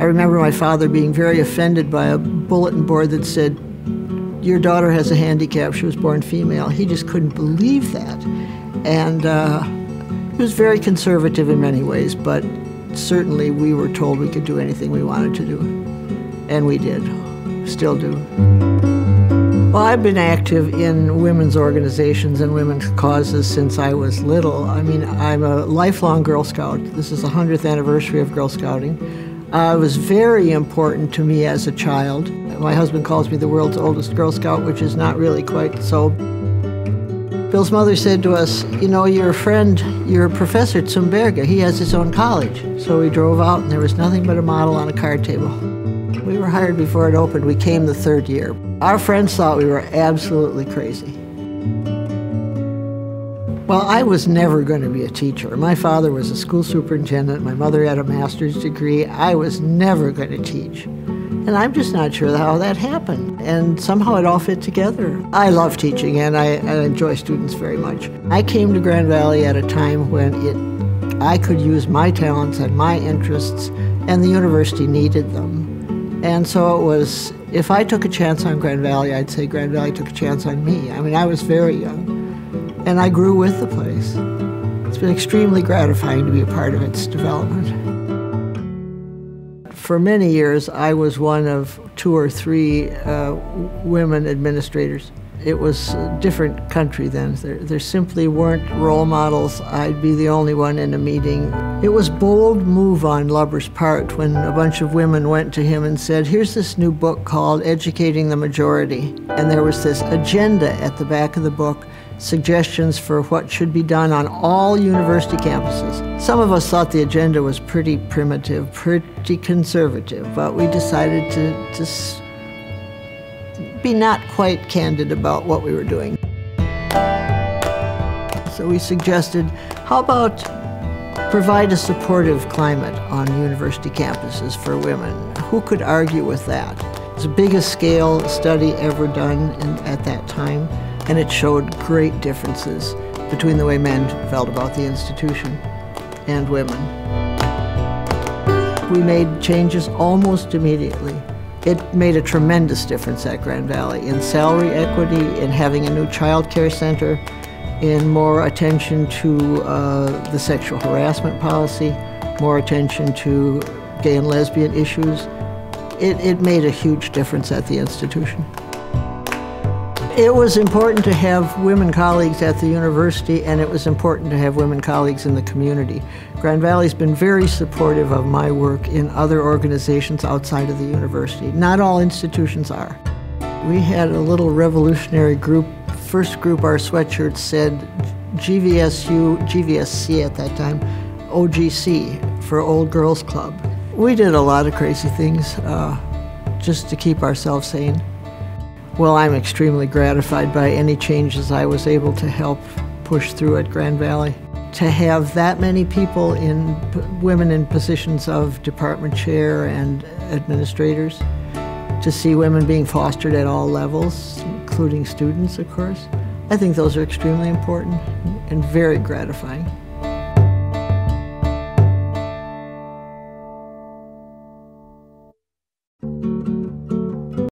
remember my father being very offended by a bulletin board that said, "Your daughter has a handicap, she was born female." He just couldn't believe that. And he was very conservative in many ways, but certainly we were told we could do anything we wanted to do. And we did, still do. Well, I've been active in women's organizations and women's causes since I was little. I mean, I'm a lifelong Girl Scout. This is the 100th anniversary of Girl Scouting. It was very important to me as a child. My husband calls me the world's oldest Girl Scout, which is not really quite so. Bill's mother said to us, "You know, your friend, your professor at Sumberga, he has his own college." So we drove out and there was nothing but a model on a card table. We were hired before it opened. We came the third year. Our friends thought we were absolutely crazy. Well, I was never going to be a teacher. My father was a school superintendent. My mother had a master's degree. I was never going to teach. And I'm just not sure how that happened. And somehow it all fit together. I love teaching and I enjoy students very much. I came to Grand Valley at a time when I could use my talents and my interests, and the university needed them. And so it was, if I took a chance on Grand Valley, I'd say Grand Valley took a chance on me. I mean, I was very young, and I grew with the place. It's been extremely gratifying to be a part of its development. For many years, I was one of 2 or 3 women administrators. It was a different country then. There simply weren't role models. I'd be the only one in a meeting. It was a bold move on Lubber's part when a bunch of women went to him and said, "Here's this new book called Educating the Majority." And there was this agenda at the back of the book, suggestions for what should be done on all university campuses. Some of us thought the agenda was pretty primitive, pretty conservative, but we decided to be not quite candid about what we were doing. So we suggested, how about provide a supportive climate on university campuses for women? Who could argue with that? It was the biggest scale study ever done at that time, and it showed great differences between the way men felt about the institution and women. We made changes almost immediately. It made a tremendous difference at Grand Valley in salary equity, in having a new child care center, in more attention to the sexual harassment policy, more attention to gay and lesbian issues. It made a huge difference at the institution. It was important to have women colleagues at the university, and it was important to have women colleagues in the community. Grand Valley's been very supportive of my work in other organizations outside of the university. Not all institutions are. We had a little revolutionary group. First group, our sweatshirts said GVSC at that time, OGC, for Old Girls Club. We did a lot of crazy things just to keep ourselves sane. Well, I'm extremely gratified by any changes I was able to help push through at Grand Valley. To have that many people women in positions of department chair and administrators, to see women being fostered at all levels, including students, of course, I think those are extremely important and very gratifying.